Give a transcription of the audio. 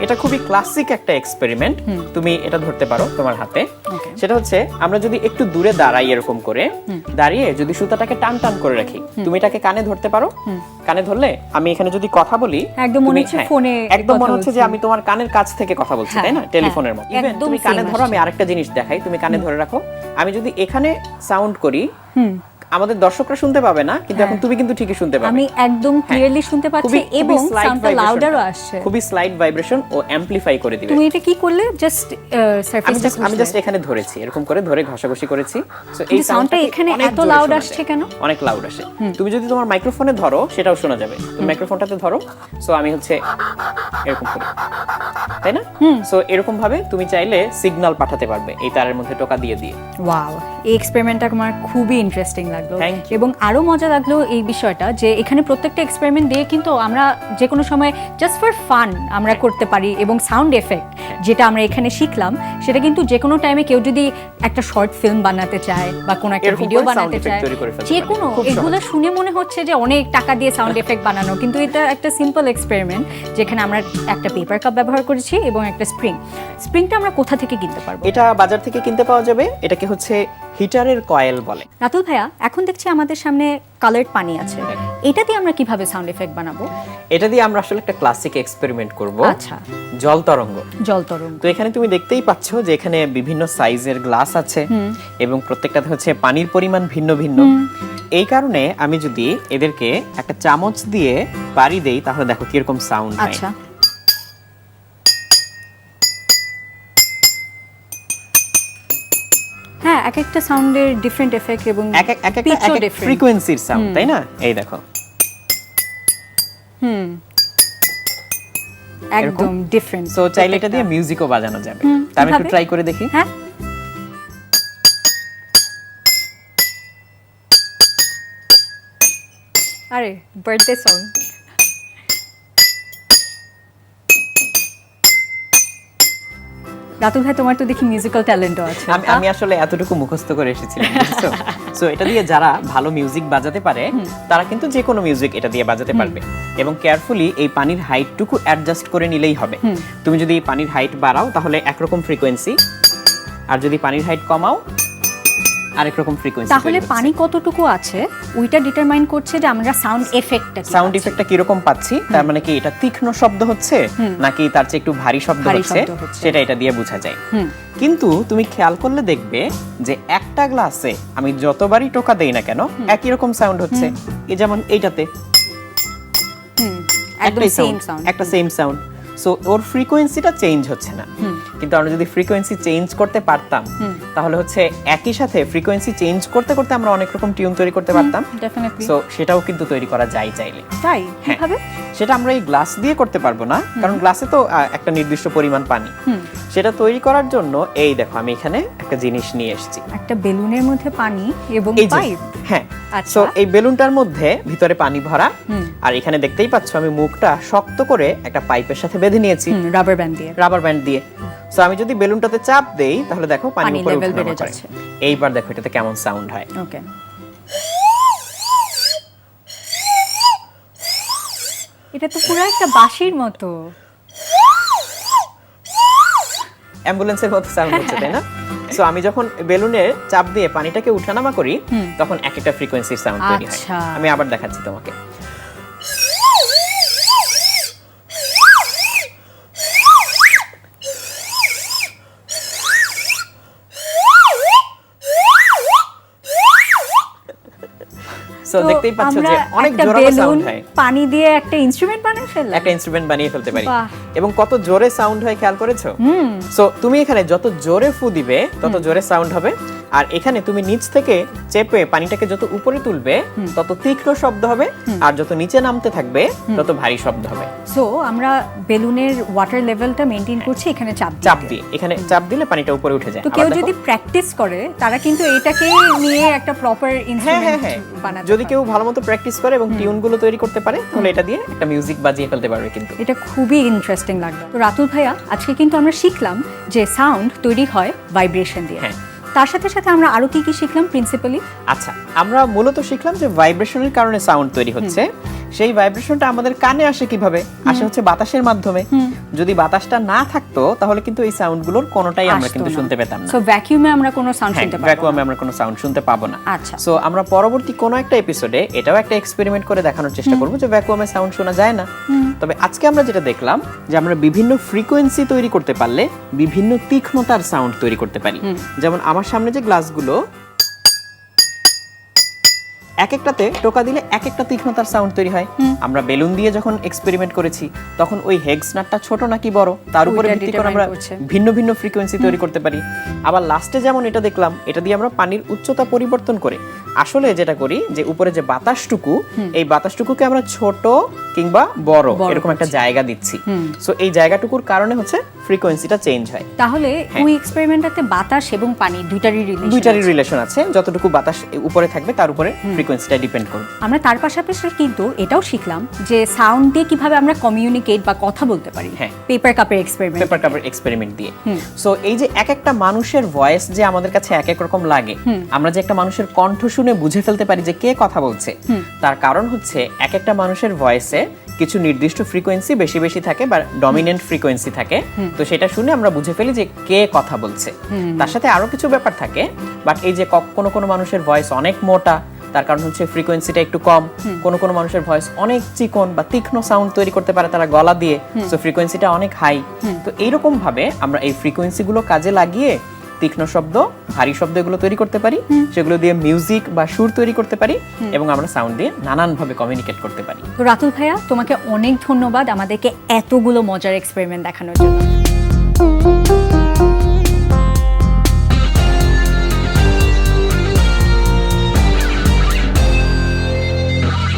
এটা খুবই ক্লাসিক একটা এক্সপেরিমেন্ট, তুমি এটা ধরতে পারো তোমার হাতে। সেটা হচ্ছে আমরা যদি একটু দূরে দাঁড়াই এরকম করে, দাঁড়িয়ে যদি সুতাটাকে টান টান করে রাখি, তুমি এটাকে কানে ধরতে পারো। কানে ধরলে আমি এখানে যদি কথা বলি, একদম মনে হচ্ছে ফোনে, একদম মনে হচ্ছে যে আমি তোমার কানের কাছ থেকে কথা বলছি, তাই না? টেলিফোনের মতো। ইভেন তুমি কানে ধরো, আমি আরেকটা জিনিস দেখাই, তুমি কানে ধরে রাখো। আমি যদি এখানে সাউন্ড করি, আমাদের দর্শকরা শুনতে পাবে না, কিন্তু এখন তুমি কিন্তু ঠিকই শুনতে পাবে। আমি একদম ক্লিয়ারলি শুনতে পাচ্ছি এবং সাউন্ডটা লাউডারও আসছে। খুবই স্লাইড ভাইব্রেশন ও অ্যামপ্লিফাই করে দিবে। তুমি এটা কি করলে? জাস্ট সারফেসটা আমি জাস্ট এখানে ধরেছি, এরকম করে ধরে ঘষাঘষি করেছি। সো এই সাউন্ডটা এখানে এত লাউড আসছে কেন? অনেক লাউড আসে। তুমি যদি তোমার মাইক্রোফোনে ধরো সেটাও শোনা যাবে। তুমি মাইক্রোফোনটাতে ধরো, সো আমি হচ্ছে এরকম করি, তাই না? সো এরকম ভাবে তুমি চাইলে সিগন্যাল পাঠাতে পারবে এই তারের মধ্যে টোকা দিয়ে দিয়ে। ওয়াও, এই এক্সপেরিমেন্টটা আমার খুবই ইন্টারেস্টিং লাগলো এবং আরো মজা লাগলো এই বিষয়টা যে এখানে প্রত্যেকটা এক্সপেরিমেন্ট দিয়ে কিন্তু আমরা যে কোনো সময় জাস্ট ফর ফান আমরা করতে পারি এবং সাউন্ড এফেক্ট যেটা আমরা এখানে শিখলাম সেটা কিন্তু যে কোনো টাইমে কেউ যদি একটা শর্ট ফিল্ম বানাতে চায় বা কোনো একটা ভিডিও বানাতে চায়, যে কোনো, এগুলো শুনে মনে হচ্ছে যে অনেক টাকা দিয়ে সাউন্ড এফেক্ট বানানো, কিন্তু এটা একটা সিম্পল এক্সপেরিমেন্ট যেখানে আমরা একটা পেপার কাপ ব্যবহার করেছি এবং একটা স্প্রিংটা আমরা কোথা থেকে কিনতে পারবো? এটা বাজার থেকে কিনতে পাওয়া যাবে। এটাকে হচ্ছে হিটারের কয়েল বলে। রাতুল ভাইয়া, এখন দেখছি আমাদের সামনে কালারড পানি আছে, এটা দিয়ে আমরা কিভাবে সাউন্ড এফেক্ট বানাবো? এটা দিয়ে আমরা আসলে একটা ক্লাসিক এক্সপেরিমেন্ট করব। আচ্ছা, জল তরঙ্গ। তো এখানে তুমি দেখতেই পাচ্ছ যে এখানে বিভিন্ন সাইজের গ্লাস আছে এবং প্রত্যেকটাতে হচ্ছে পানির পরিমাণ ভিন্ন ভিন্ন। এই কারণে আমি যদি এদেরকে একটা চামচ দিয়ে পানি দেই তাহলে দেখো কিরকম সাউন্ড হয়। আচ্ছা, হ্যাঁ, এক একটা সাউন্ডের ডিফারেন্ট এফেক্ট এবং এক একটা ফ্রিকোয়েন্সির সাউন্ড, তাই না? এই দেখো, একদম ডিফারেন্ট। সো চাইলে এটা দিয়ে মিউজিকও বাজানো যাবে। আমি একটু ট্রাই করে দেখি। হ্যাঁ, আরে বার্থডে সং। রাতুল ভাই, তোমার তো দেখি মিউজিক্যাল ট্যালেন্টও আছে। আমি আসলে এতটুকু মুখস্থ করে এসেছিলাম, বুঝছো? সো এটা দিয়ে যারা ভালো মিউজিক বাজাতে পারে তারা কিন্তু যে কোনো মিউজিক এটা দিয়ে বাজাতে পারবে এবং কেয়ারফুলি এই পানির হাইটটুকু অ্যাডজাস্ট করে নিলেই হবে। তুমি যদি পানির হাইট বাড়াও তাহলে একরকম ফ্রিকোয়েন্সি, আর যদি পানির হাইট কমাও আরেক রকম ফ্রিকোয়েন্সি। তাহলে পানি কতটুকু আছে ওইটা ডিটারমাইন করছে যে আমরা সাউন্ড এফেক্টটা কি রকম পাচ্ছি। তার মানে কি এটা তীক্ষ্ণ শব্দ হচ্ছে নাকি তার চেয়ে একটু ভারী শব্দ হচ্ছে, সেটা এটা দিয়ে বোঝা যায়। কিন্তু তুমি খেয়াল করলে দেখবে যে একটা গ্লাসে আমি যতবারই টোকা দেই না কেন একই রকম সাউন্ড হচ্ছে। এই যেমন এইটাতে একটা সেম সাউন্ড। সো ওর ফ্রিকোয়েন্সিটা চেঞ্জ হচ্ছে না। কিন্তু আমরা যদি ফ্রিকোয়েন্সি চেঞ্জ করতে পারতাম তাহলে হচ্ছে একই সাথে ফ্রিকোয়েন্সি চেঞ্জ করতে করতে আমরা অনেক রকম টিউন তৈরি করতে পারতাম। সো সেটাও কিন্তু তৈরি করা যায় চাইলে। তাই কিভাবে? সেটা আমরা এই গ্লাস দিয়ে করতে পারবো না, কারণ গ্লাসে তো একটা নির্দিষ্ট পরিমাণ পানি। সেটা তৈরি করার জন্য এই দেখো আমি এখানে একটা জিনিস নিয়ে এসেছি, একটা বেলুনের মধ্যে পানি এবং পাইপ। হ্যাঁ, সো এই বেলুনটার মধ্যে ভিতরে পানি ভরা, আর এখানে দেখতেই পাচ্ছ আমি মুখটা শক্ত করে একটা পাইপের সাথে বেঁধে নিয়েছি রাবার ব্যান্ড দিয়ে। সো আমি যদি বেলুনটাতে চাপ দেই তাহলে দেখো পানি উপরে উঠে যাচ্ছে। এইবার দেখো এটাতে কেমন সাউন্ড হয়। ওকে, এটা তো পুরো একটা বাঁশির মতো, অ্যাম্বুলেন্সের মতো সাউন্ড হচ্ছে, তাই না? সো আমি যখন বেলুনে চাপ দিয়ে পানিটাকে উঠানামা করি তখন এক একটা ফ্রিকোয়েন্সির সাউন্ড তৈরি হয়। আমি আবার দেখাচ্ছি তোমাকে। সো দেখতেই পাচ্ছ যে অনেক জোরে সাউন্ড হয়। পানি দিয়ে একটা ইনস্ট্রুমেন্ট বানিয়ে ফেলতে পারি এবং কত জোরে সাউন্ড হয় খেয়াল করেছো? সো তুমি এখানে যত জোরে ফু দিবে তত জোরে সাউন্ড হবে, আর এখানে তুমি নিচ থেকে চেপে পানিটাকে যত উপরে তুলবে তত তীক্ষ্ণ শব্দ হবে, আর যত নিচে নামতে থাকবে তত ভারী শব্দ হবে। সো আমরা বেলুনের ওয়াটার লেভেলটা মেইনটেইন করছি এখানে চাপ দিয়ে। এখানে চাপ দিলে পানিটা উপরে উঠে যায়। তো কেউ যদি প্র্যাকটিস করে তারা কিন্তু এটাকে নিয়ে একটা প্রপার ইনস্ট্রুমেন্ট বানাতে, যদি কেউ ভালোমতো প্র্যাকটিস করে এবং টিউনগুলো তৈরি করতে পারে তাহলে এটা দিয়ে একটা মিউজিক বাজিয়ে ফেলতে পারবে। কিন্তু এটা খুবই ইন্টারেস্টিং লাগলো। তো রাতুল ভাইয়া, আজকে কিন্তু আমরা শিখলাম যে সাউন্ড তৈরি হয় ভাইব্রেশন দিয়ে। তার সাথে সাথে আমরা আরো কি কি শিখলাম প্রিন্সিপালি? আচ্ছা, আমরা মূলত শিখলাম যে ভাইব্রেশনের কারণে সাউন্ড তৈরি হচ্ছে, সেই ভাইব্রেশনটা আমাদের কানে আসে কিভাবে? আসে হচ্ছে বাতাসের মাধ্যমে। যদি বাতাসটা না থাকতো তাহলে কিন্তু এই সাউন্ডগুলোর কোনোটাই আমরা কিন্তু শুনতে পেতাম না। সো ভ্যাকুয়ামে আমরা কোনো সাউন্ড শুনতে পাবো না। ভ্যাকুয়ামে আমরা কোনো সাউন্ড শুনতে পাবো না। আচ্ছা। সো আমরা পরবর্তী কোনো একটা এপিসোডে এটাও একটা এক্সপেরিমেন্ট করে দেখানোর চেষ্টা করব যে ভ্যাকুয়ামে সাউন্ড শোনা যায় না। তবে আজকে আমরা যেটা দেখলাম যে আমরা বিভিন্ন ফ্রিকোয়েন্সি তৈরি করতে পারলে বিভিন্ন তীক্ষ্ণতার সাউন্ড তৈরি করতে পারি। যেমন আমার সামনে যে গ্লাসগুলো, এক একটাতে টোকা দিলে এক একটা তীক্ষ্ণতার সাউন্ড তৈরি হয়। আমরা বেলুন দিয়ে যখন এক্সপেরিমেন্ট করেছি তখন ওই হেগস নাটটা ছোট নাকি বড় তার উপরে ভিত্তি করে আমরা ভিন্ন ভিন্ন ফ্রিকোয়েন্সি তৈরি করতে পারি। আবার লাস্টে যেমন এটা দেখলাম, এটা দিয়ে আমরা পানির উচ্চতা পরিবর্তন করে আসলে যেটা করি যে উপরে যে বাতাসটুকু, এই বাতাসটুকুকে আমরা ছোট কিংবা বড় এরকম একটা জায়গা দিচ্ছি। সো এই জায়গাটুকুর কারণে হচ্ছে ফ্রিকোয়েন্সিটা চেঞ্জ হয়। তাহলে ওই এক্সপেরিমেন্টটাতে বাতাস এবং পানি দুইটারই রিলেশন আছে। যতটুকু বাতাস উপরে থাকবে তার উপরে ফ্রিকোয়েন্সিটা ডিপেন্ড করবে। আমরা তার পাশাপাশি কিন্তু এটাও শিখলাম যে সাউন্ড দিয়ে কিভাবে আমরা কমিউনিকেট বা কথা বলতে পারি। পেপার কাপের এক্সপেরিমেন্ট দিয়ে। সো এই যে এক একটা মানুষের ভয়েস যে আমাদের কাছে এক এক রকম লাগে, আমরা যে একটা মানুষের কণ্ঠ শুনে বুঝে ফেলতে পারি যে কে কথা বলছে, তার কারণ হচ্ছে এক একটা মানুষের ভয়েসে কিছু নির্দিষ্ট ফ্রিকোয়েন্সি বেশি বেশি থাকে বা ডমিনেন্ট ফ্রিকোয়েন্সি থাকে। তো সেটা শুনে আমরা বুঝে ফেলি যে কে কথা বলছে। তার সাথে আরো কিছু ব্যাপার থাকে, বাট এই যে কোনো কোনো মানুষের ভয়েস অনেক মোটা, তার কারণ হচ্ছে ফ্রিকোয়েন্সিটা একটু কম। কোনো কোনো মানুষের ভয়েস অনেক চিকন বা তীক্ষ্ণ সাউন্ড তৈরি করতে পারে তারা গলা দিয়ে, সো ফ্রিকোয়েন্সিটা অনেক হাই। তো এইরকম ভাবে আমরা এই ফ্রিকোয়েন্সিগুলো কাজে লাগিয়ে তীক্ষ্ণ শব্দ, ভারী শব্দ এগুলো তৈরি করতে পারি, সেগুলো দিয়ে মিউজিক বা সুর তৈরি করতে পারি এবং আমরা সাউন্ড দিয়ে নানানভাবে কমিউনিকেট করতে পারি। তো রাতুল ভাইয়া, তোমাকে অনেক ধন্যবাদ আমাদেরকে এতগুলো মজার এক্সপেরিমেন্ট দেখানোর জন্য।